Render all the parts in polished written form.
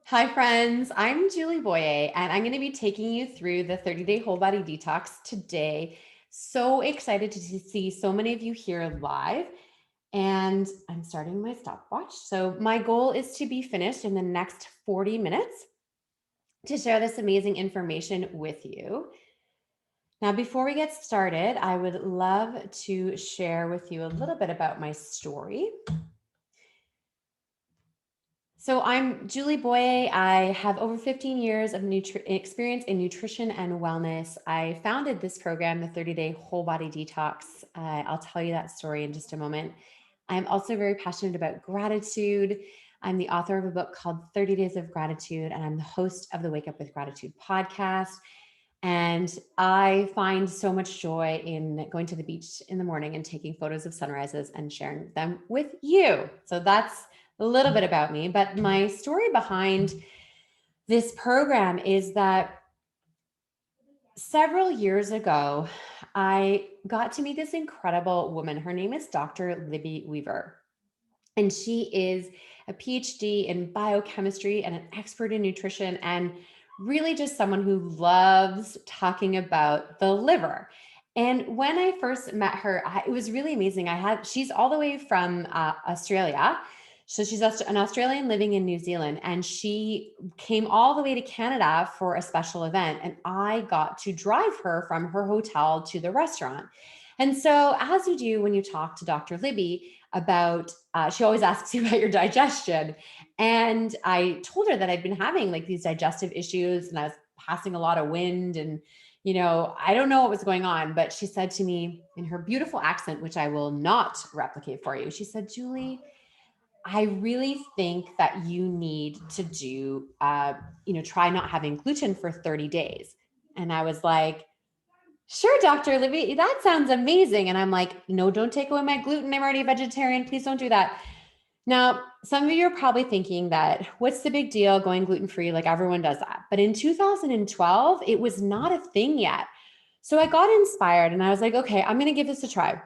Hi, friends. I'm Julie Boye, and I'm going to be taking you through the 30-day whole body detox today. So excited to see so many of you here live. And I'm starting my stopwatch. So, my goal is to be finished in the next 40 minutes to share this amazing information with you. Now, before we get started, I would love to share with you a little bit about my story. So I'm Julie Boye. I have over 15 years of experience in nutrition and wellness. I founded this program, the 30-day whole body detox. I'll tell you that story in just a moment. I'm also very passionate about gratitude. I'm the author of a book called 30 Days of Gratitude, and I'm the host of the Wake Up with Gratitude podcast. And I find so much joy in going to the beach in the morning and taking photos of sunrises and sharing them with you. So that's a little bit about me. But my story behind this program is that several years ago, I got to meet this incredible woman. Her name is Dr. Libby Weaver. And she is a PhD in biochemistry and an expert in nutrition, and really just someone who loves talking about the liver. And when I first met her, it was really amazing. She's all the way from Australia. So she's an Australian living in New Zealand, and she came all the way to Canada for a special event. And I got to drive her from her hotel to the restaurant. And so, as you do when you talk to Dr. Libby, about she always asks you about your digestion, and I told her that I'd been having like these digestive issues and I was passing a lot of wind, and I don't know what was going on, but she said to me in her beautiful accent, which I will not replicate for you, she said, Julie, I really think that you need to do try not having gluten for 30 days. And I was like, sure, Dr. Libby, that sounds amazing. And I'm like, no, don't take away my gluten. I'm already a vegetarian. Please don't do that. Now, some of you are probably thinking that what's the big deal going gluten free? Like everyone does that. But in 2012, it was not a thing yet. So I got inspired and I was like, okay, I'm going to give this a try.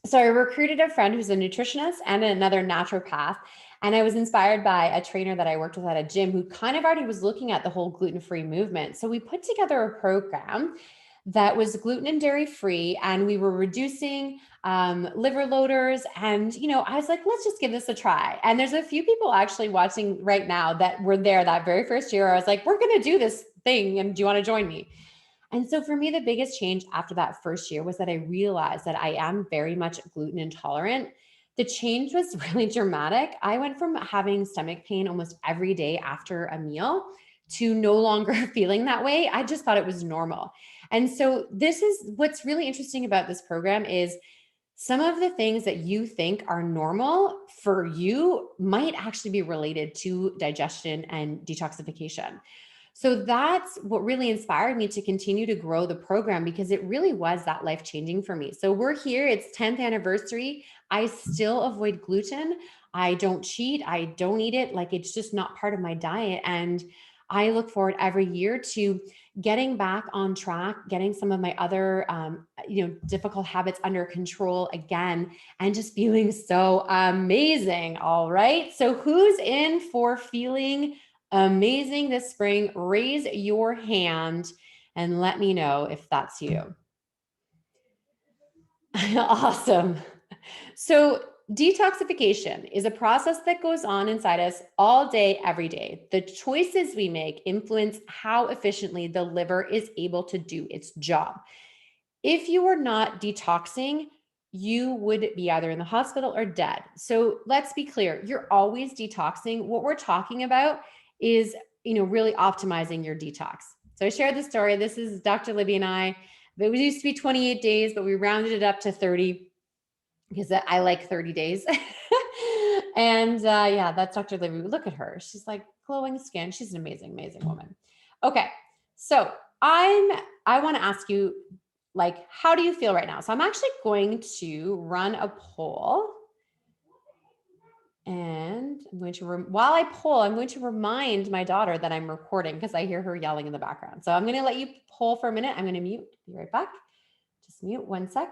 So I recruited a friend who's a nutritionist and another naturopath. And I was inspired by a trainer that I worked with at a gym who kind of already was looking at the whole gluten free movement. So we put together a program that was gluten and dairy free, and we were reducing liver loaders. And I was like, let's just give this a try. And there's a few people actually watching right now that were there that very first year. I was like, we're going to do this thing, and do you want to join me? And so for me, the biggest change after that first year was that I realized that I am very much gluten intolerant. The change was really dramatic. I went from having stomach pain almost every day after a meal to no longer feeling that way. I just thought it was normal. And so this is what's really interesting about this program is some of the things that you think are normal for you might actually be related to digestion and detoxification. So that's what really inspired me to continue to grow the program, because it really was that life changing for me. So we're here, it's 10th anniversary. I still avoid gluten. I don't cheat. I don't eat it. Like it's just not part of my diet. And I look forward every year to getting back on track, getting some of my other, difficult habits under control again, and just feeling so amazing. All right. So who's in for feeling amazing this spring? Raise your hand and let me know if that's you. Awesome. So, detoxification is a process that goes on inside us all day, every day. The choices we make influence how efficiently the liver is able to do its job. If you were not detoxing, you would be either in the hospital or dead. So let's be clear, you're always detoxing. What we're talking about is, really optimizing your detox. So I shared the story. This is Dr. Libby and I. It used to be 28 days, but we rounded it up to 30 because I like 30 days. And yeah, that's Dr. Libby. Look at her. She's like glowing skin. She's an amazing, amazing woman. Okay. So I want to ask you, like, how do you feel right now? So I'm actually going to run a poll, and I'm going to, while I poll, I'm going to remind my daughter that I'm recording because I hear her yelling in the background. So I'm going to let you poll for a minute. I'm going to mute. Be right back. Just mute 1 sec.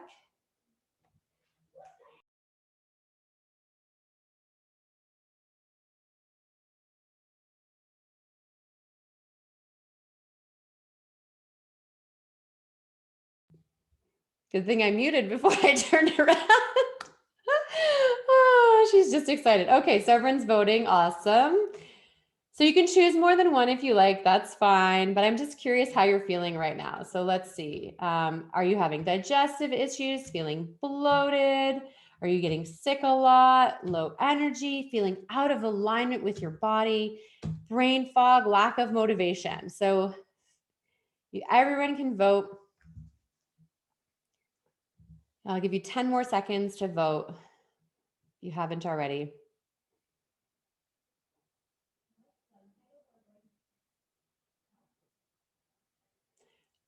Good thing I muted before I turned around. Oh, she's just excited. Okay, so everyone's voting. Awesome. So you can choose more than one if you like, that's fine. But I'm just curious how you're feeling right now. So let's see. Are you having digestive issues, feeling bloated? Are you getting sick a lot, low energy, feeling out of alignment with your body, brain fog, lack of motivation? So everyone can vote. I'll give you 10 more seconds to vote if you haven't already.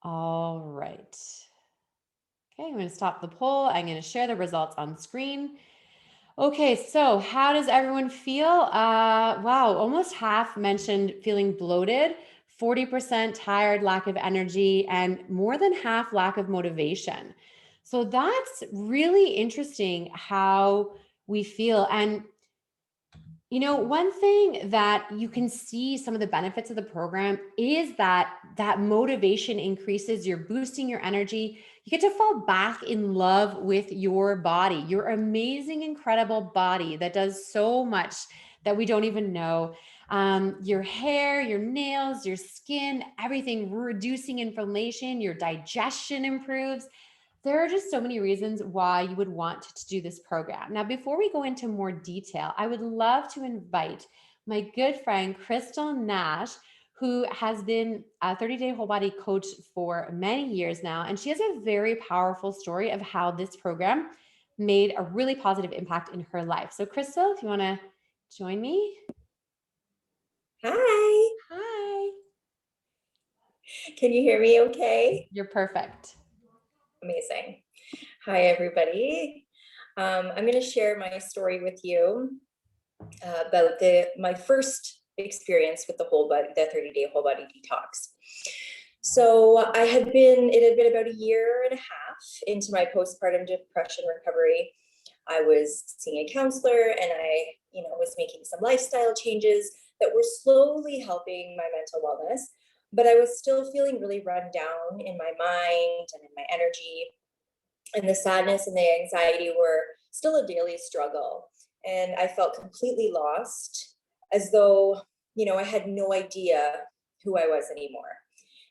All right. Okay, I'm going to stop the poll. I'm going to share the results on screen. Okay, so how does everyone feel? Wow, almost half mentioned feeling bloated, 40% tired, lack of energy, and more than half lack of motivation. So that's really interesting how we feel. And you know, one thing that you can see some of the benefits of the program is that motivation increases, you're boosting your energy. You get to fall back in love with your body, your amazing, incredible body that does so much that we don't even know. Your hair, your nails, your skin, everything, reducing inflammation, your digestion improves. There are just so many reasons why you would want to do this program. Now, before we go into more detail, I would love to invite my good friend, Crystal Nash, who has been a 30-day whole body coach for many years now. And she has a very powerful story of how this program made a really positive impact in her life. So Crystal, if you want to join me. Hi. Hi. Can you hear me okay? You're perfect. Amazing. Hi, everybody. I'm going to share my story with you about my first experience with the 30-day whole body detox. So it had been about a year and a half into my postpartum depression recovery. I was seeing a counselor and I, was making some lifestyle changes that were slowly helping my mental wellness, but I was still feeling really run down in my mind and in my energy. And the sadness and the anxiety were still a daily struggle. And I felt completely lost, as though, I had no idea who I was anymore.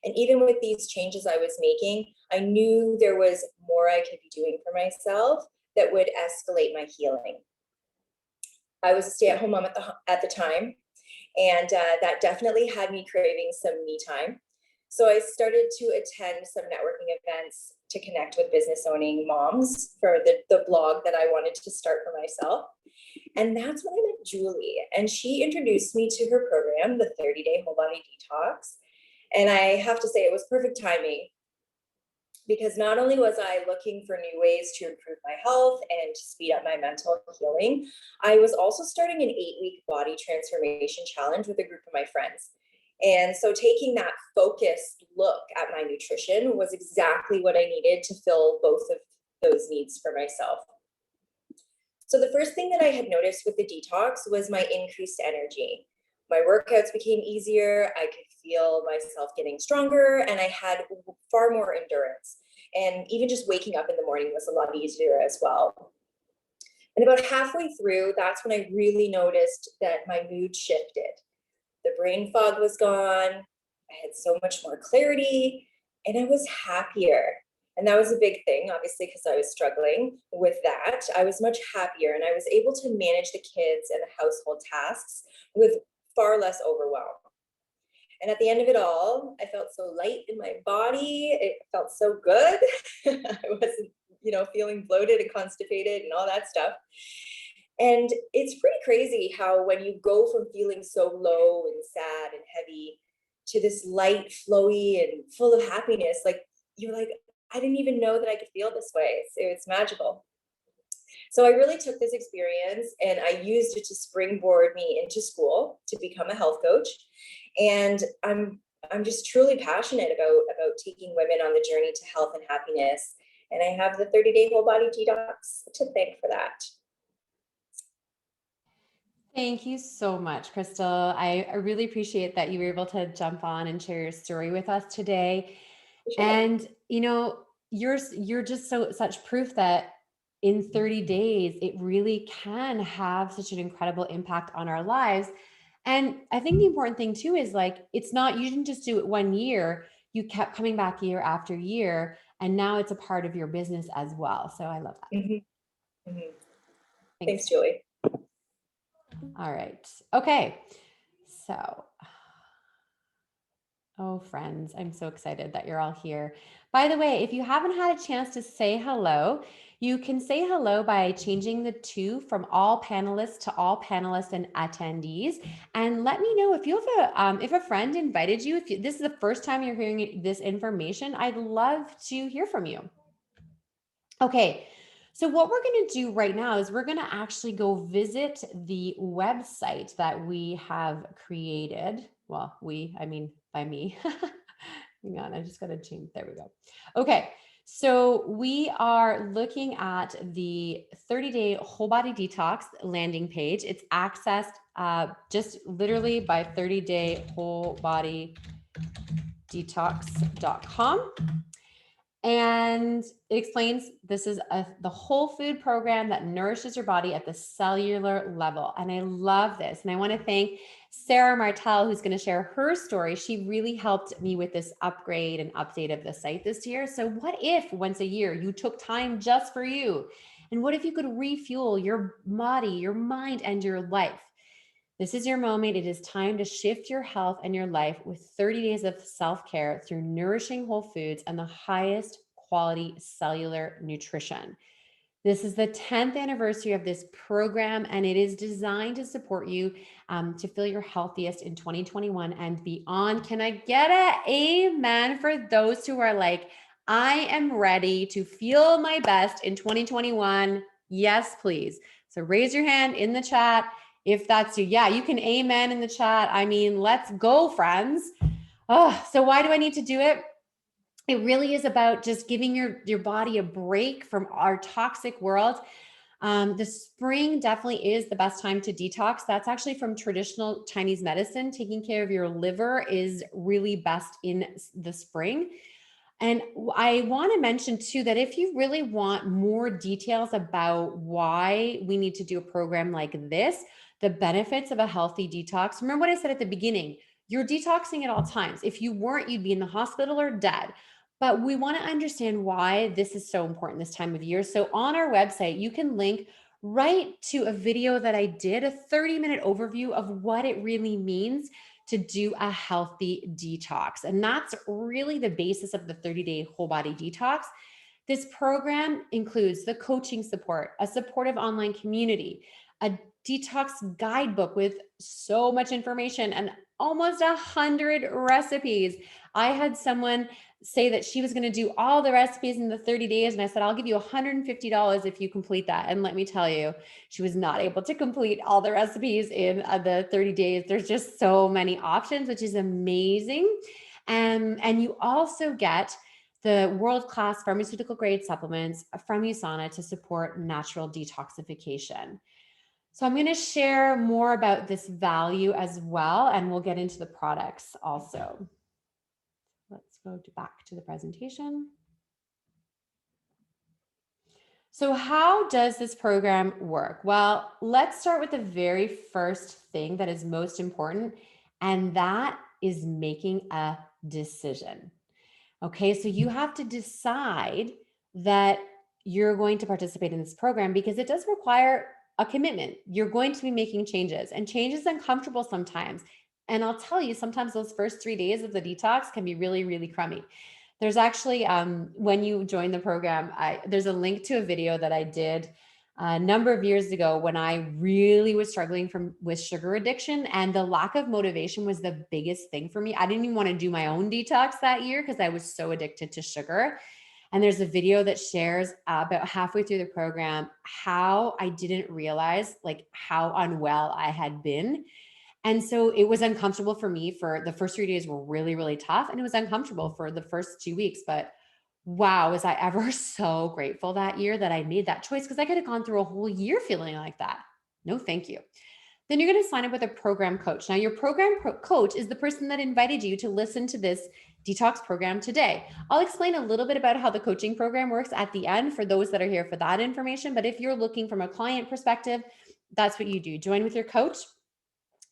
And even with these changes I was making, I knew there was more I could be doing for myself that would escalate my healing. I was a stay-at-home mom at the time, and that definitely had me craving some me time. So I started to attend some networking events to connect with business owning moms for the blog that I wanted to start for myself. And that's when I met Julie, and she introduced me to her program, the 30-day Whole Body Detox. And I have to say it was perfect timing, because not only was I looking for new ways to improve my health and to speed up my mental healing, I was also starting an 8-week body transformation challenge with a group of my friends. And so taking that focused look at my nutrition was exactly what I needed to fill both of those needs for myself. So the first thing that I had noticed with the detox was my increased energy. My workouts became easier. I could feel myself getting stronger, and I had far more endurance. And even just waking up in the morning was a lot easier as well. And about halfway through, that's when I really noticed that my mood shifted. The brain fog was gone. I had so much more clarity, and I was happier. And that was a big thing, obviously, because I was struggling with that. I was much happier, and I was able to manage the kids and the household tasks with far less overwhelm. And at the end of it all, I felt so light in my body. It felt so good. I wasn't, feeling bloated and constipated and all that stuff. And it's pretty crazy how when you go from feeling so low and sad and heavy to this light, flowy, and full of happiness, like you're like, I didn't even know that I could feel this way. It's magical. So I really took this experience and I used it to springboard me into school to become a health coach. And I'm just truly passionate about taking women on the journey to health and happiness. And I have the 30-day whole body detox to thank for that. Thank you so much, Crystal. I really appreciate that you were able to jump on and share your story with us today. Sure. And, you're just such proof that in 30 days, it really can have such an incredible impact on our lives. And I think the important thing too is like, it's not, you didn't just do it 1 year, you kept coming back year after year, and now it's a part of your business as well. So I love that. Mhm. Mhm. Thanks. Thanks, Julie. All right. Okay. So, oh, friends, I'm so excited that you're all here. By the way, if you haven't had a chance to say hello, you can say hello by changing the to from all panelists to all panelists and attendees. And let me know if you have if a friend invited you, this is the first time you're hearing this information, I'd love to hear from you. Okay. So what we're going to do right now is we're going to actually go visit the website that we have created. Well, I mean, by me. Hang on, I just got to change. There we go. Okay. So we are looking at the 30-day whole body detox landing page. It's accessed just literally by 30-day whole body detox.com. And it explains this is the whole food program that nourishes your body at the cellular level. And I love this. And I want to thank Sarah Martel, who's going to share her story. She really helped me with this upgrade and update of the site this year. So what if once a year you took time just for you? And what if you could refuel your body, your mind, and your life? This is your moment. It is time to shift your health and your life with 30 days of self-care through nourishing whole foods and the highest quality cellular nutrition. This is the 10th anniversary of this program, and it is designed to support you to feel your healthiest in 2021 and beyond. Can I get an amen for those who are like, I am ready to feel my best in 2021? Yes, please. So raise your hand in the chat if that's you. Yeah, you can amen in the chat. I mean, let's go, friends. Oh, so why do I need to do it? It really is about just giving your body a break from our toxic world. The spring definitely is the best time to detox. That's actually from traditional Chinese medicine. Taking care of your liver is really best in the spring. And I want to mention too that if you really want more details about why we need to do a program like this, the benefits of a healthy detox, remember what I said at the beginning, you're detoxing at all times. If you weren't, you'd be in the hospital or dead. But we want to understand why this is so important this time of year. So on our website, you can link right to a video that I did, a 30-minute overview of what it really means to do a healthy detox. And that's really the basis of the 30-day whole body detox. This program includes the coaching support, a supportive online community, a detox guidebook with so much information and almost 100 recipes. I had someone say that she was going to do all the recipes in the 30 days. And I said, I'll give you $150 if you complete that. And let me tell you, she was not able to complete all the recipes in the 30 days. There's just so many options, which is amazing. And you also get the world-class pharmaceutical grade supplements from USANA to support natural detoxification. So I'm going to share more about this value as well, and we'll get into the products also. Let's go back to the presentation. So how does this program work? Well, let's start with the very first thing that is most important, and that is making a decision. Okay, so you have to decide that you're going to participate in this program because it does require a commitment. You're going to be making changes, and change is uncomfortable sometimes. And I'll tell you, sometimes those first 3 days of the detox can be really, really crummy. There's actually, when you join the program, there's a link to a video that I did a number of years ago when I really was struggling with sugar addiction, and the lack of motivation was the biggest thing for me. I didn't even want to do my own detox that year because I was so addicted to sugar. And there's a video that shares about halfway through the program how I didn't realize like how unwell I had been. And so it was uncomfortable for me. For the first 3 days were really, really tough. And it was uncomfortable for the first 2 weeks. But wow, was I ever so grateful that year that I made that choice, because I could have gone through a whole year feeling like that. No, thank you. Then you're going to sign up with a program coach. Now, your program coach is the person that invited you to listen to this detox program today. I'll explain a little bit about how the coaching program works at the end for those that are here for that information. But if you're looking from a client perspective, that's what you do. Join with your coach.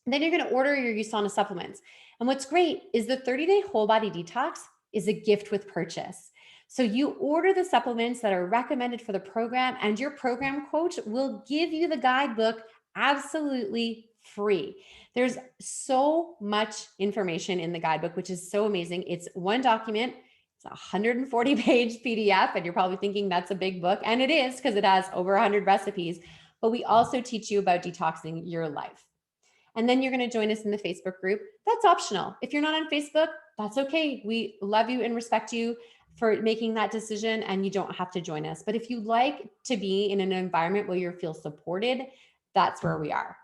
Then you're going to order your USANA supplements. And what's great is the 30-day whole body detox is a gift with purchase. So you order the supplements that are recommended for the program, and your program coach will give you the guidebook absolutely free. There's so much information in the guidebook, which is so amazing. It's one document. It's a 140-page PDF, and you're probably thinking that's a big book, and it is because it has over 100 recipes. But we also teach you about detoxing your life. And then you're going to join us in the Facebook group. That's optional. If you're not on Facebook, that's okay. We love you and respect you for making that decision, and you don't have to join us. But if you like to be in an environment where you feel supported, that's where we are.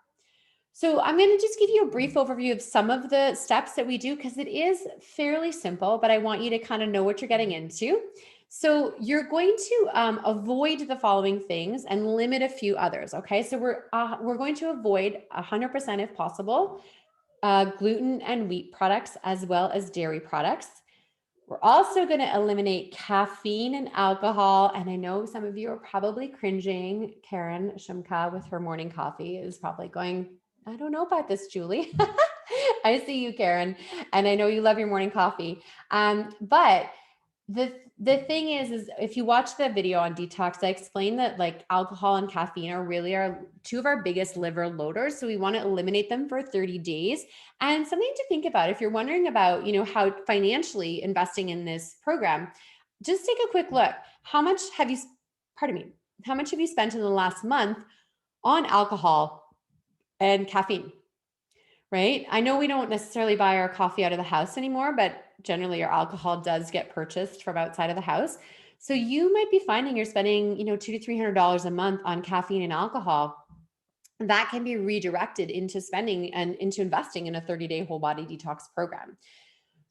So I'm going to just give you a brief overview of some of the steps that we do, because it is fairly simple, but I want you to kind of know what you're getting into. So you're going to avoid the following things and limit a few others. Okay. So we're going to avoid 100% if possible, gluten and wheat products, as well as dairy products. We're also going to eliminate caffeine and alcohol. And I know some of you are probably cringing. Karen Shumka with her morning coffee is probably going, I don't know about this, Julie. I see you, Karen. And I know you love your morning coffee. But the thing is if you watch the video on detox, I explained that like alcohol and caffeine are really our two of our biggest liver loaders. So we want to eliminate them for 30 days. And something to think about if you're wondering about, how financially investing in this program, just take a quick look. How much have you spent in the last month on alcohol and caffeine? Right? I know we don't necessarily buy our coffee out of the house anymore, but generally our alcohol does get purchased from outside of the house. So you might be finding you're spending, $200 to $300 a month on caffeine and alcohol. That can be redirected into spending and into investing in a 30-day whole body detox program.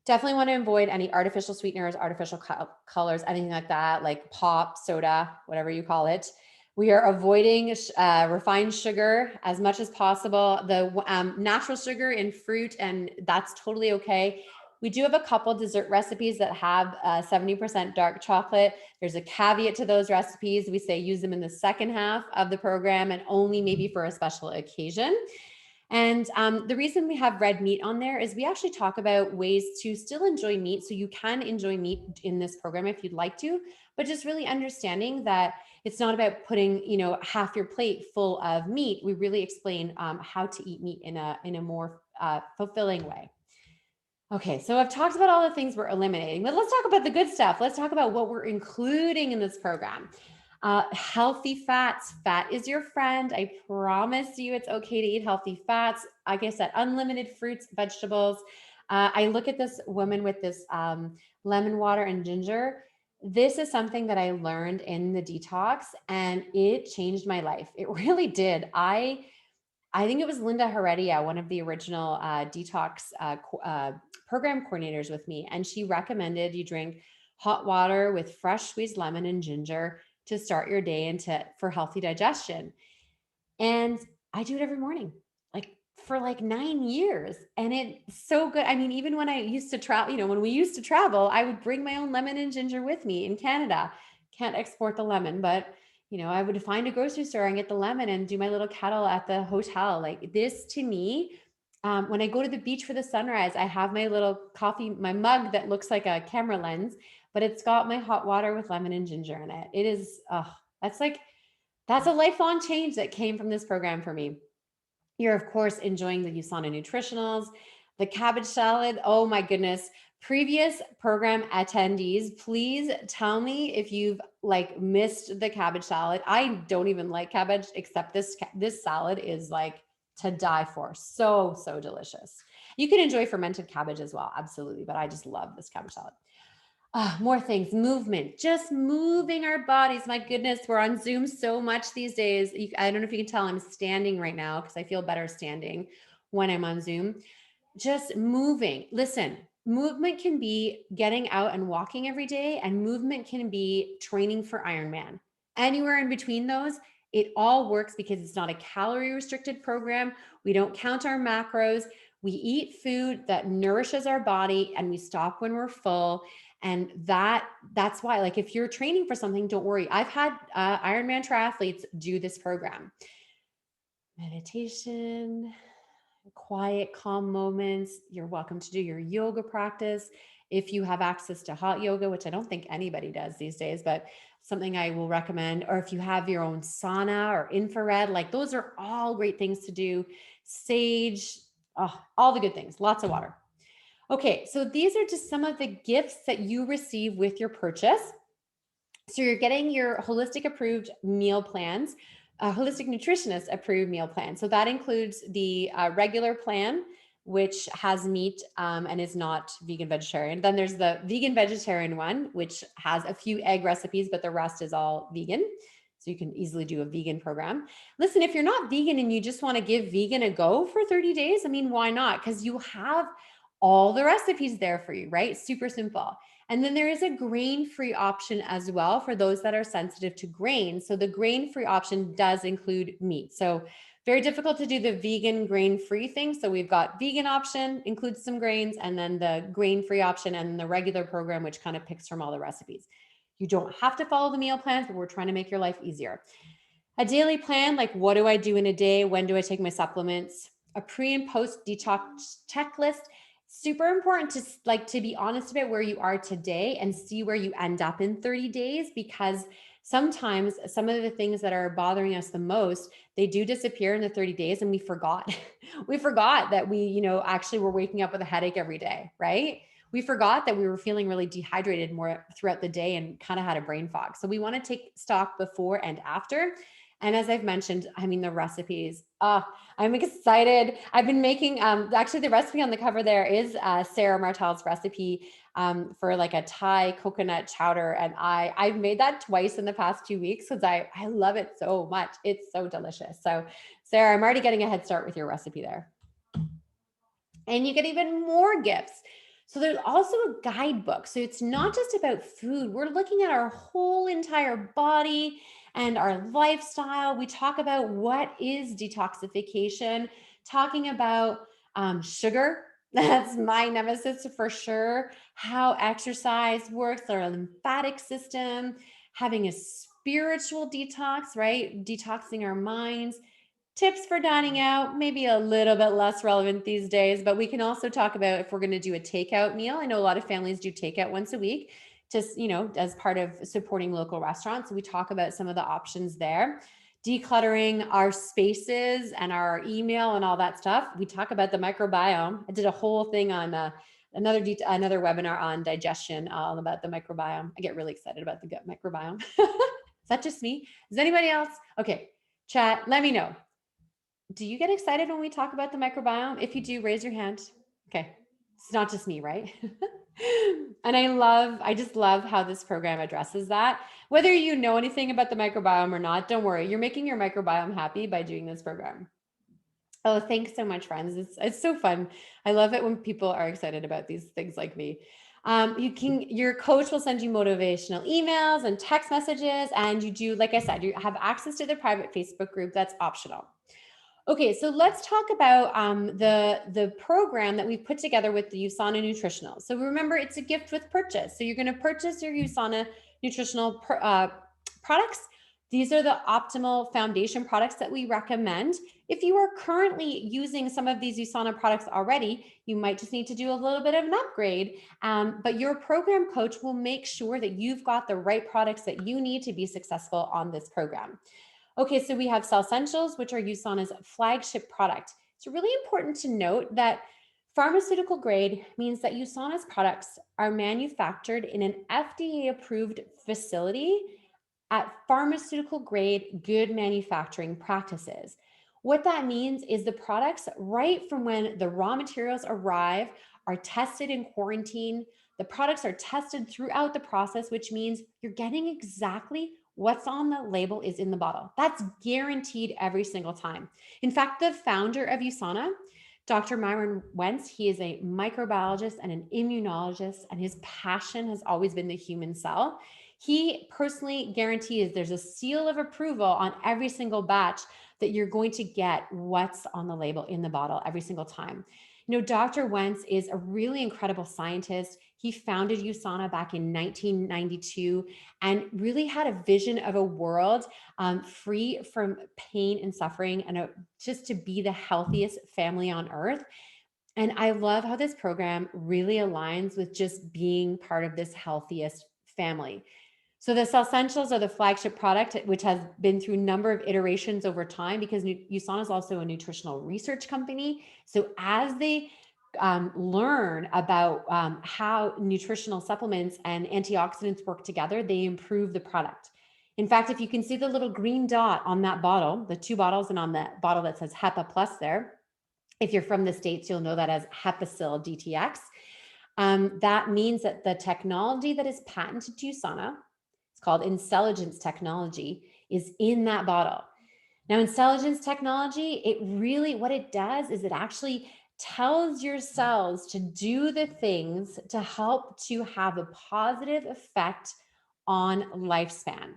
Definitely want to avoid any artificial sweeteners, artificial colors, anything like that, like pop, soda, whatever you call it. We are avoiding refined sugar as much as possible, the natural sugar in fruit, and that's totally okay. We do have a couple dessert recipes that have 70% dark chocolate. There's a caveat to those recipes. We say use them in the second half of the program and only maybe for a special occasion. And the reason we have red meat on there is we actually talk about ways to still enjoy meat. So you can enjoy meat in this program if you'd like to, but just really understanding that it's not about putting, half your plate full of meat. We really explain how to eat meat in a more fulfilling way. Okay, so I've talked about all the things we're eliminating, but let's talk about the good stuff. Let's talk about what we're including in this program. Healthy fats. Fat is your friend. I promise you it's okay to eat healthy fats. Like I said, unlimited fruits, vegetables. I look at this woman with this lemon water and ginger. This is something that I learned in the detox, and it changed my life. It really did. I think it was Linda Heredia, one of the original detox program coordinators with me, and she recommended you drink hot water with fresh squeezed lemon and ginger to start your day and for healthy digestion. And I do it every morning, like for like 9 years. And it's so good. I mean, even when I used to travel, when we used to travel, I would bring my own lemon and ginger with me in Canada. Can't export the lemon, but I would find a grocery store and get the lemon and do my little kettle at the hotel. Like this to me, when I go to the beach for the sunrise, I have my little coffee, my mug that looks like a camera lens, but it's got my hot water with lemon and ginger in it. It is, that's a lifelong change that came from this program for me. You're, of course, enjoying the USANA nutritionals, the cabbage salad. Oh my goodness. Previous program attendees, please tell me if you've missed the cabbage salad. I don't even like cabbage, except this salad is like to die for. So, so delicious. You can enjoy fermented cabbage as well. Absolutely. But I just love this cabbage salad. More things, movement, just moving our bodies. My goodness, we're on Zoom so much these days. I don't know if you can tell I'm standing right now because I feel better standing when I'm on Zoom. Just moving. Listen, movement can be getting out and walking every day, and movement can be training for Ironman. Anywhere in between those, It all works because it's not a calorie restricted program. We don't count our macros. We eat food that nourishes our body and we stop when we're full. And that's why, like, if you're training for something, don't worry. I've had Ironman triathletes do this program. Meditation, quiet, calm moments. You're welcome to do your yoga practice. If you have access to hot yoga, which I don't think anybody does these days, but something I will recommend, or if you have your own sauna or infrared, like those are all great things to do. Sage, oh, all the good things, lots of water. Okay, so these are just some of the gifts that you receive with your purchase. So you're getting your holistic approved meal plans, holistic nutritionist approved meal plan. So that includes the regular plan, which has meat and is not vegan vegetarian. Then there's the vegan vegetarian one, which has a few egg recipes, but the rest is all vegan. So you can easily do a vegan program. Listen, if you're not vegan and you just want to give vegan a go for 30 days, I mean, why not? Because you have all the recipes there for you, right? Super simple. And then there is a grain-free option as well for those that are sensitive to grain. So the grain-free option does include meat. So very difficult to do the vegan grain-free thing. So we've got vegan option, includes some grains, and then the grain-free option and the regular program, which kind of picks from all the recipes. You don't have to follow the meal plans, but we're trying to make your life easier. A daily plan, like what do I do in a day? When do I take my supplements? A pre and post detox checklist. Super important to be honest about where you are today and see where you end up in 30 days, because sometimes some of the things that are bothering us the most, they do disappear in the 30 days and we forgot. We forgot that actually were waking up with a headache every day, right? We forgot that we were feeling really dehydrated more throughout the day and kind of had a brain fog. So we want to take stock before and after. And as I've mentioned, I mean, the recipes, I'm excited. I've been making, actually the recipe on the cover there is Sarah Martel's recipe for like a Thai coconut chowder. And I've made that twice in the past 2 weeks because I love it so much. It's so delicious. So Sarah, I'm already getting a head start with your recipe there. And you get even more gifts. So there's also a guidebook. So it's not just about food. We're looking at our whole entire body and our lifestyle. We talk about what is detoxification, talking about sugar. That's my nemesis for sure. How exercise works, our lymphatic system, having a spiritual detox, right? Detoxing our minds. Tips for dining out, maybe a little bit less relevant these days, but we can also talk about if we're going to do a takeout meal. I know a lot of families do takeout once a week, just, as part of supporting local restaurants. So we talk about some of the options there. Decluttering our spaces and our email and all that stuff. We talk about the microbiome. I did a whole thing on another webinar on digestion, all about the microbiome. I get really excited about the gut microbiome. Is that just me? Is anybody else? Okay, chat, let me know. Do you get excited when we talk about the microbiome? If you do, raise your hand. Okay. It's not just me, right? And I just love how this program addresses that. Whether you know anything about the microbiome or not, don't worry. You're making your microbiome happy by doing this program. Oh, thanks so much, friends. It's so fun. I love it when people are excited about these things like me. Your coach will send you motivational emails and text messages, and you do, like I said, you have access to the private Facebook group. That's optional. Okay, so let's talk about the program that we've put together with the USANA Nutritional. So remember, it's a gift with purchase. So you're going to purchase your USANA Nutritional products. These are the optimal foundation products that we recommend. If you are currently using some of these USANA products already, you might just need to do a little bit of an upgrade. But your program coach will make sure that you've got the right products that you need to be successful on this program. Okay, so we have Cell Essentials, which are USANA's flagship product. It's really important to note that pharmaceutical grade means that USANA's products are manufactured in an FDA-approved facility at pharmaceutical grade good manufacturing practices. What that means is the products, right from when the raw materials arrive, are tested in quarantine. The products are tested throughout the process, which means you're getting exactly what's on the label is in the bottle. That's guaranteed every single time. In fact, the founder of USANA, Dr. Myron Wentz, he is a microbiologist and an immunologist, and his passion has always been the human cell. He personally guarantees there's a seal of approval on every single batch that you're going to get what's on the label in the bottle every single time. Dr. Wentz is a really incredible scientist. He founded USANA back in 1992 and really had a vision of a world free from pain and suffering and just to be the healthiest family on earth. And I love how this program really aligns with just being part of this healthiest family. So the Essentials are the flagship product, which has been through a number of iterations over time because USANA is also a nutritional research company. So as they learn about how nutritional supplements and antioxidants work together, they improve the product. In fact, if you can see the little green dot on that bottle, the two bottles, and on the bottle that says HEPA Plus there, if you're from the States, you'll know that as Hepasil DTX. That means that the technology that is patented to USANA, it's called intelligence technology, is in that bottle. Now, intelligence technology, what it does is it actually tells your cells to do the things to help to have a positive effect on lifespan.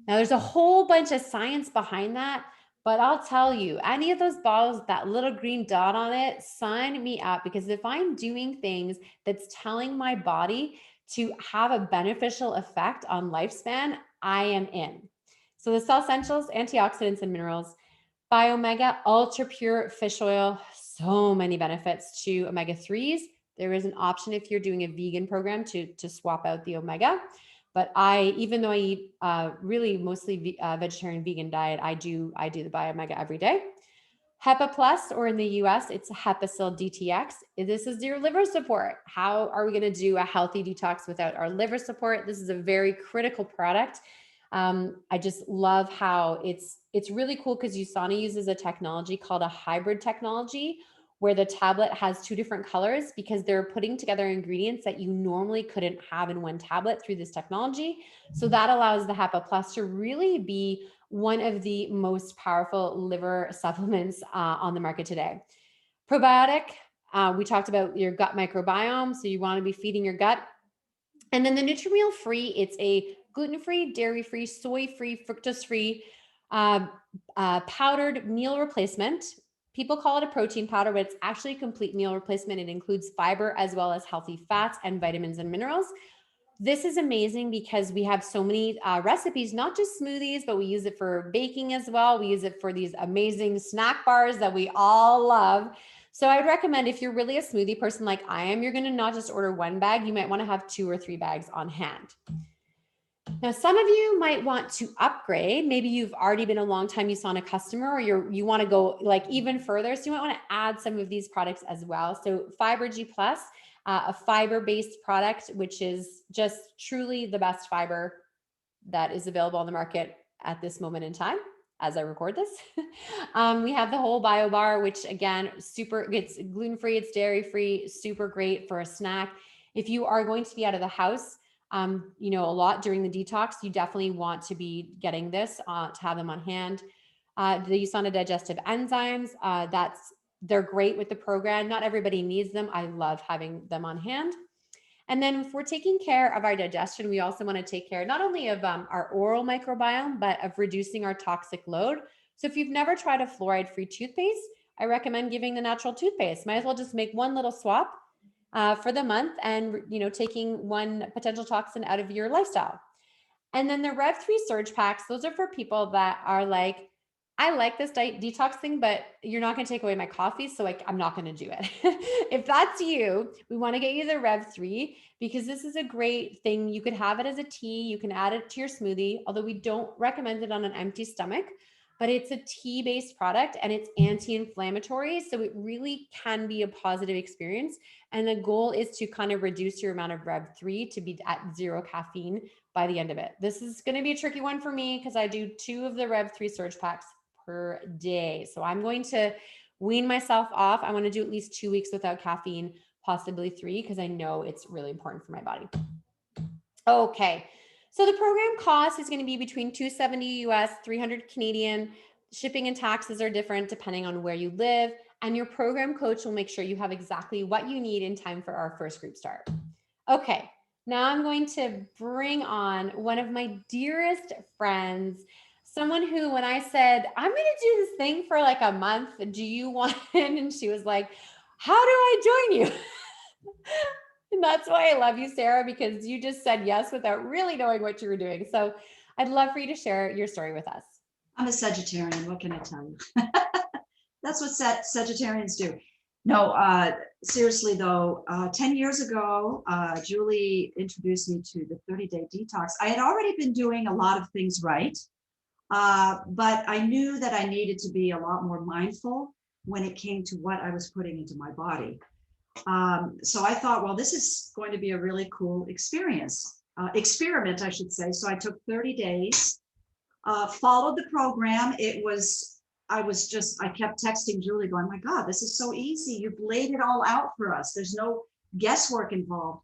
Now, there's a whole bunch of science behind that, but I'll tell you, any of those bottles, that little green dot on it, sign me up, because if I'm doing things that's telling my body to have a beneficial effect on lifespan, I am in. So the Cell Essentials, antioxidants and minerals, Biomega ultra pure fish oil, so many benefits to omega-3s. There is an option if you're doing a vegan program to swap out the omega. But even though I eat really mostly vegetarian vegan diet, I do the Biomega every day. HEPA Plus, or in the US, it's Hepasil DTX. This is your liver support. How are we going to do a healthy detox without our liver support? This is a very critical product. I just love how it's really cool because USANA uses a technology called a hybrid technology, where the tablet has two different colors because they're putting together ingredients that you normally couldn't have in one tablet through this technology. So that allows the HEPA Plus to really be one of the most powerful liver supplements on the market today. Probiotic, we talked about your gut microbiome, so you want to be feeding your gut. And then the Nutrimeal Free, it's a gluten-free, dairy-free, soy-free, fructose-free powdered meal replacement. People call it a protein powder, but it's actually a complete meal replacement. It includes fiber as well as healthy fats and vitamins and minerals. This is amazing because we have so many recipes, not just smoothies, but we use it for baking as well. We use it for these amazing snack bars that we all love. So I would recommend, if you're really a smoothie person like I am, you're going to not just order one bag. You might want to have 2 or 3 bags on hand. Now, some of you might want to upgrade. Maybe you've already been a long time USANA customer, or you want to go like even further. So you might want to add some of these products as well. So Fiber G Plus, a fiber-based product, which is just truly the best fiber that is available on the market at this moment in time as I record this. We have the Whole Bio Bar, which again, it's gluten-free, it's dairy-free, super great for a snack. If you are going to be out of the house, a lot during the detox, you definitely want to be getting this to have them on hand. The USANA digestive enzymes, they're great with the program. Not everybody needs them. I love having them on hand. And then if we're taking care of our digestion, we also want to take care not only of our oral microbiome, but of reducing our toxic load. So if you've never tried a fluoride-free toothpaste, I recommend giving the natural toothpaste. Might as well just make one little swap for the month and, taking one potential toxin out of your lifestyle. And then the Rev3 Surge Packs, those are for people that are like, I like this detox thing, but you're not going to take away my coffee, so I'm not going to do it. If that's you, we want to get you the Rev3 because this is a great thing. You could have it as a tea. You can add it to your smoothie, although we don't recommend it on an empty stomach. But it's a tea-based product and it's anti-inflammatory, so it really can be a positive experience. And the goal is to kind of reduce your amount of Rev3 to be at 0 caffeine by the end of it. This is going to be a tricky one for me because I do 2 of the Rev3 Surge Packs per day. So I'm going to wean myself off. I want to do at least 2 weeks without caffeine, possibly 3, because I know it's really important for my body. Okay. So the program cost is going to be between $270 US, 300 Canadian. Shipping and taxes are different depending on where you live. And your program coach will make sure you have exactly what you need in time for our first group start. Okay. Now I'm going to bring on one of my dearest friends, someone who, when I said, I'm going to do this thing for like a month, do you want in? And she was like, how do I join you? And that's why I love you, Sarah, because you just said yes without really knowing what you were doing. So I'd love for you to share your story with us. I'm a Sagittarian. What can I tell you? That's what Sagittarians do. No, seriously though, 10 years ago, Julie introduced me to the 30-day detox. I had already been doing a lot of things right, but I knew that I needed to be a lot more mindful when it came to what I was putting into my body. So I thought, well, this is going to be a really cool experiment, I should say. So I took 30 days, followed the program. I kept texting Julie going, my God, this is so easy. You've laid it all out for us. There's no guesswork involved.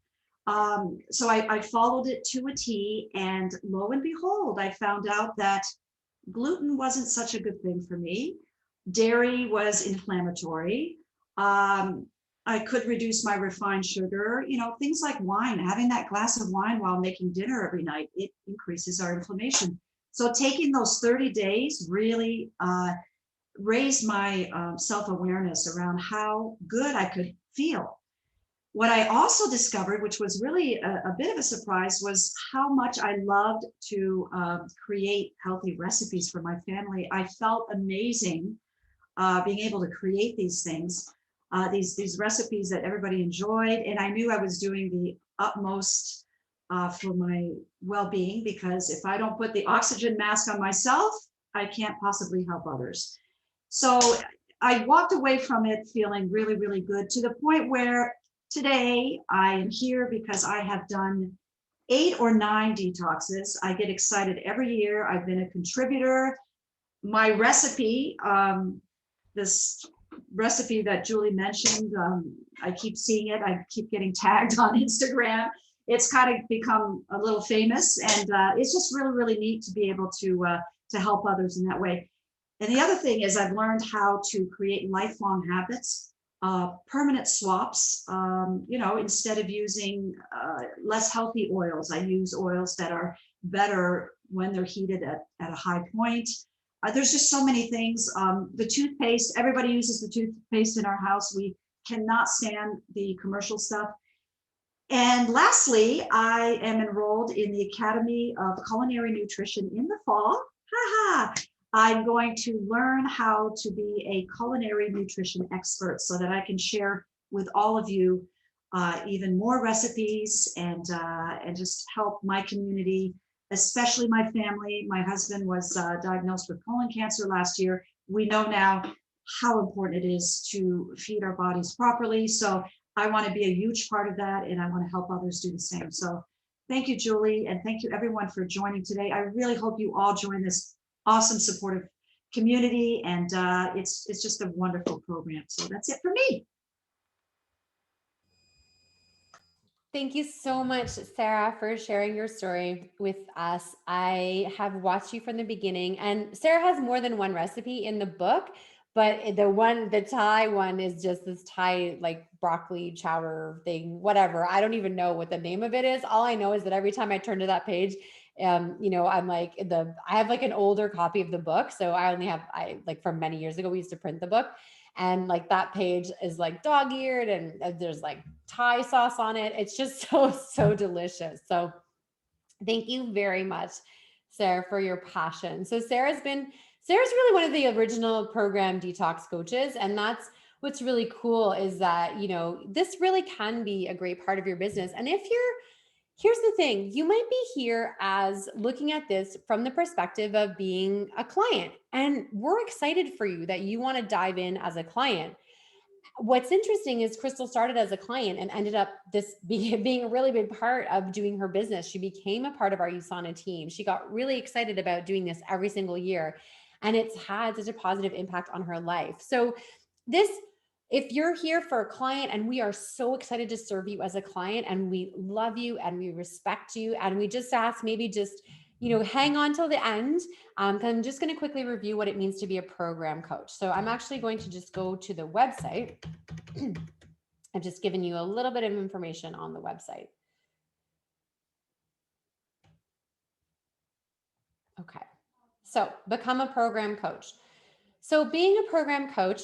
So I followed it to a T, and lo and behold, I found out that gluten wasn't such a good thing for me. Dairy was inflammatory. I could reduce my refined sugar, things like wine, having that glass of wine while making dinner every night, it increases our inflammation. So taking those 30 days really raised my self-awareness around how good I could feel. What I also discovered, which was really a bit of a surprise, was how much I loved to create healthy recipes for my family. I felt amazing being able to create these things, these recipes that everybody enjoyed. And I knew I was doing the utmost for my well-being, because if I don't put the oxygen mask on myself, I can't possibly help others. So I walked away from it feeling really, really good, to the point where today I am here because I have done 8 or 9 detoxes. I get excited every year. I've been a contributor. My recipe, this recipe that Julie mentioned, I keep seeing it. I keep getting tagged on Instagram. It's kind of become a little famous, and it's just really, really neat to be able to help others in that way. And the other thing is, I've learned how to create lifelong habits, permanent swaps. Instead of using less healthy oils, I use oils that are better when they're heated at a high point. There's just so many things. The toothpaste, everybody uses the toothpaste in our house. We cannot stand the commercial stuff. And lastly, I am enrolled in the Academy of Culinary Nutrition in the fall. I'm going to learn how to be a culinary nutrition expert so that I can share with all of you even more recipes, and just help my community, especially my family. My husband was diagnosed with colon cancer last year. We know now how important it is to feed our bodies properly. So I want to be a huge part of that, and I want to help others do the same. So thank you, Julie, and thank you everyone for joining today. I really hope you all join this awesome, supportive community, and it's just a wonderful program. So that's it for me. Thank you so much, Sarah, for sharing your story with us. I have watched you from the beginning, and Sarah has more than one recipe in the book, but the Thai one is just this Thai like broccoli chowder thing, whatever. I don't even know what the name of it is. All I know is that every time I turn to that page, I'm like I have like an older copy of the book. So I like from many years ago, we used to print the book. And like that page is like dog-eared, and there's like Thai sauce on it. It's just so delicious. So thank you very much, Sarah, for your passion. So Sarah's really one of the original program detox coaches. And that's what's really cool, is that, this really can be a great part of your business. And here's the thing, you might be here as looking at this from the perspective of being a client, and we're excited for you that you want to dive in as a client. What's interesting is Crystal started as a client and ended up being a really big part of doing her business. She became a part of our USANA team. She got really excited about doing this every single year, and it's had such a positive impact on her life. So if you're here for a client, and we are so excited to serve you as a client, and we love you and we respect you, and we just ask, maybe just, hang on till the end. I'm just going to quickly review what it means to be a program coach. So I'm actually going to just go to the website. I've just given you a little bit of information on the website. So become a program coach. So being a program coach,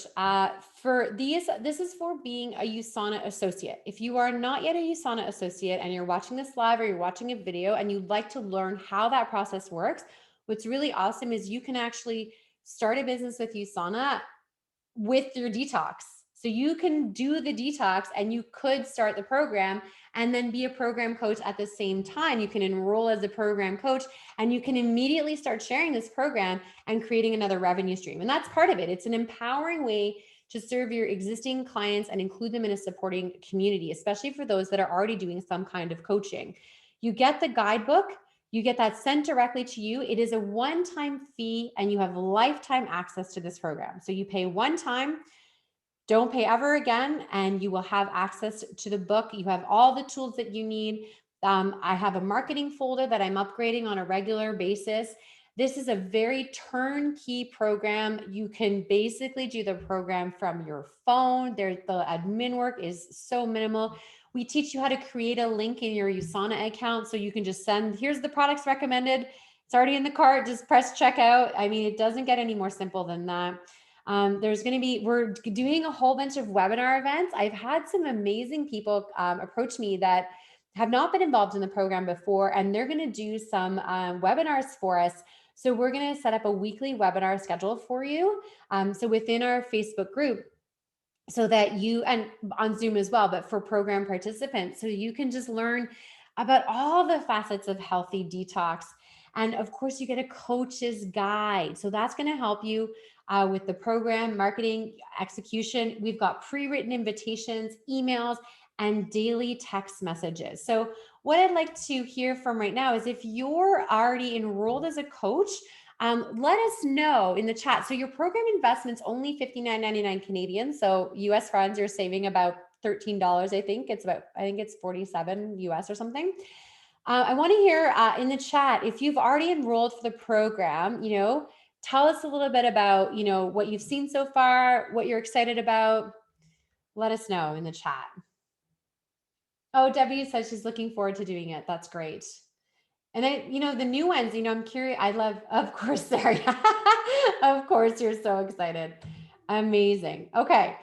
this is for being a USANA associate. If you are not yet a USANA associate and you're watching this live or you're watching a video and you'd like to learn how that process works, what's really awesome is you can actually start a business with USANA with your detox. So you can do the detox and you could start the program and then be a program coach at the same time. You can enroll as a program coach and you can immediately start sharing this program and creating another revenue stream. And that's part of it. It's an empowering way to serve your existing clients and include them in a supporting community, especially for those that are already doing some kind of coaching. You get the guidebook. You get that sent directly to you. It is a one-time fee and you have lifetime access to this program. So you pay one time, don't pay ever again, and you will have access to the book. You have all the tools that you need. I have a marketing folder that I'm upgrading on a regular basis. This is a very turnkey program. You can basically do the program from your phone. The admin work is so minimal. We teach you how to create a link in your USANA account so you can just send, here's the products recommended. It's already in the cart, just press checkout. I mean, it doesn't get any more simple than that. We're doing a whole bunch of webinar events. I've had some amazing people approach me that have not been involved in the program before, and they're going to do some webinars for us. So we're going to set up a weekly webinar schedule for you. So within our Facebook group, so that you, and on Zoom as well, but for program participants, so you can just learn about all the facets of healthy detox. And of course, you get a coach's guide. So that's going to help you with the program, marketing, execution. We've got pre-written invitations, emails, and daily text messages. So what I'd like to hear from right now is if you're already enrolled as a coach, let us know in the chat. So your program investment's only $59.99 Canadian. So US funds, you're saving about $13. I think it's 47 US or something. I want to hear in the chat, if you've already enrolled for the program, tell us a little bit about, what you've seen so far, what you're excited about. Let us know in the chat. Oh, Debbie says she's looking forward to doing it. That's great. And the new ones, I'm curious. Of course, Sarah. Of course, you're so excited. Amazing. Okay.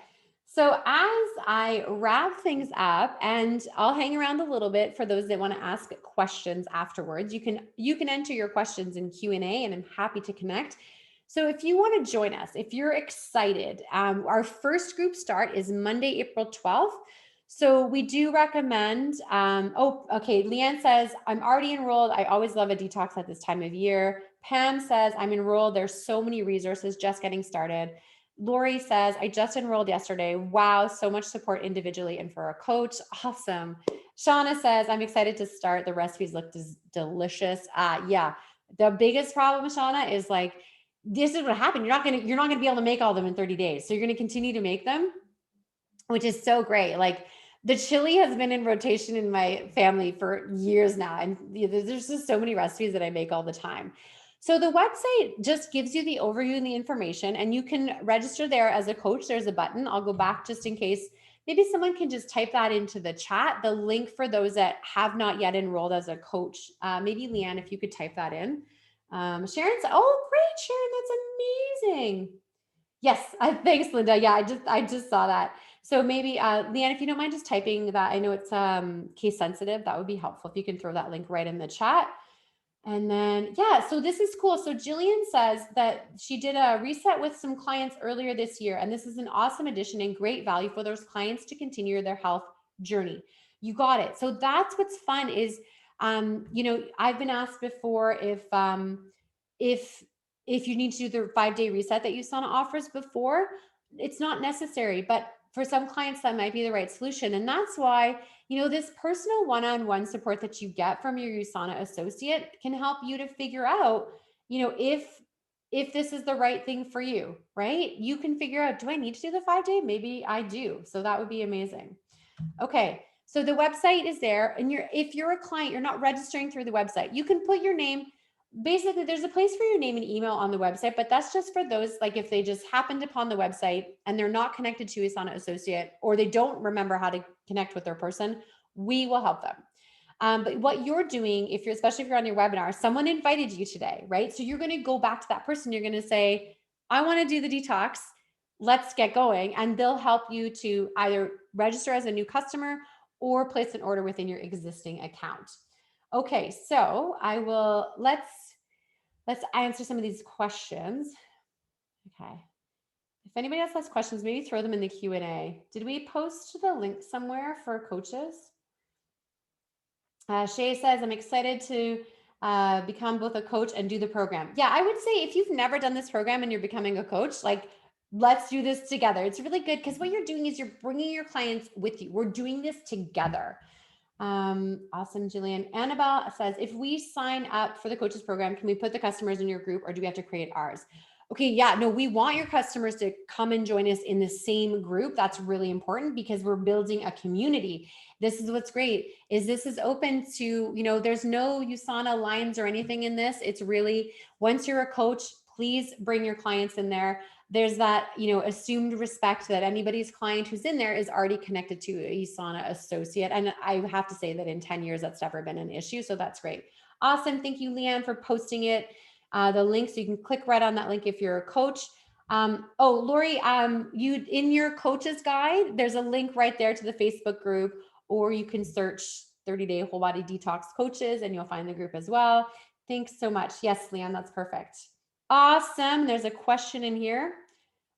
So as I wrap things up, and I'll hang around a little bit for those that want to ask questions afterwards, you can enter your questions in Q&A and I'm happy to connect. So if you want to join us, if you're excited, our first group start is Monday, April 12th. So we do recommend, Leanne says, I'm already enrolled. I always love a detox at this time of year. Pam says, I'm enrolled. There's so many resources, just getting started. Lori says, I just enrolled yesterday. Wow, so much support individually and for a coach. Awesome. Shauna says, I'm excited to start. The recipes look delicious. Yeah, the biggest problem, Shauna, is like, this is what happened. You're not gonna be able to make all of them in 30 days. So you're gonna continue to make them, which is so great. Like the chili has been in rotation in my family for years now. And there's just so many recipes that I make all the time. So the website just gives you the overview and the information, and you can register there as a coach. There's a button. I'll go back just in case. Maybe someone can just type that into the chat, the link for those that have not yet enrolled as a coach. Maybe Leanne, if you could type that in. Sharon said, oh, great, Sharon, that's amazing. Yes, thanks, Linda. Yeah, I just saw that. So maybe, Leanne, if you don't mind just typing that, I know it's case sensitive, that would be helpful if you can throw that link right in the chat. And then, yeah, so this is cool. So Jillian says that she did a reset with some clients earlier this year, and this is an awesome addition and great value for those clients to continue their health journey. You got it. So that's what's fun is, I've been asked before if you need to do the 5-day reset that USANA offers before, it's not necessary, but for some clients that might be the right solution. And that's why, this personal one-on-one support that you get from your USANA associate can help you to figure out, if this is the right thing for you, right? You can figure out, do I need to do the 5-day? Maybe I do. So that would be amazing. Okay. So the website is there, and if you're a client, you're not registering through the website. You can put your name. Basically, there's a place for your name and email on the website, but that's just for those, like if they just happened upon the website and they're not connected to USANA associate, or they don't remember how to connect with their person, we will help them. But what you're doing, especially if you're on your webinar, someone invited you today, right? So you're going to go back to that person. You're going to say, I want to do the detox. Let's get going. And they'll help you to either register as a new customer or place an order within your existing account. Okay, so let's answer some of these questions. Okay. If anybody else has questions, maybe throw them in the Q&A. Did we post the link somewhere for coaches? Shay says, I'm excited to become both a coach and do the program. Yeah, I would say if you've never done this program and you're becoming a coach, like, let's do this together. It's really good because what you're doing is you're bringing your clients with you. We're doing this together. Awesome, Jillian. Annabelle says, if we sign up for the coaches program, can we put the customers in your group or do we have to create ours? Okay, yeah, no, we want your customers to come and join us in the same group. That's really important because we're building a community. This is what's great is this is open to, there's no USANA lines or anything in this. It's really, once you're a coach, please bring your clients in there. There's that, assumed respect that anybody's client who's in there is already connected to a USANA associate. And I have to say that in 10 years, that's never been an issue. So that's great. Awesome. Thank you, Leanne, for posting it. The link, so you can click right on that link if you're a coach. Lori, you in your coach's guide, there's a link right there to the Facebook group, or you can search 30-day whole body detox coaches and you'll find the group as well. Thanks so much. Yes, Leanne, that's perfect. Awesome. There's a question in here.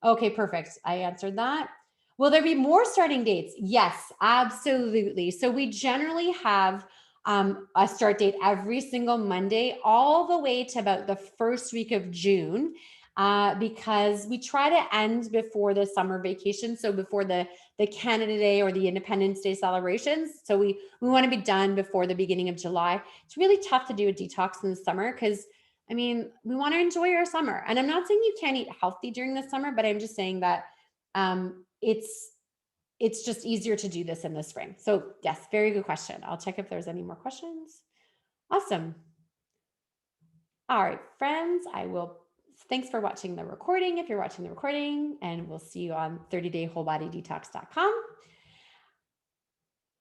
Okay, perfect. I answered that. Will there be more starting dates? Yes, absolutely. So we generally have a start date every single Monday, all the way to about the first week of June, because we try to end before the summer vacation. So before the Canada Day or the Independence Day celebrations. So we want to be done before the beginning of July. It's really tough to do a detox in the summer because we want to enjoy our summer. And I'm not saying you can't eat healthy during the summer, but I'm just saying that it's just easier to do this in the spring. So yes, very good question. I'll check if there's any more questions. Awesome. All right, friends, thanks for watching the recording if you're watching the recording, and we'll see you on 30daywholebodydetox.com.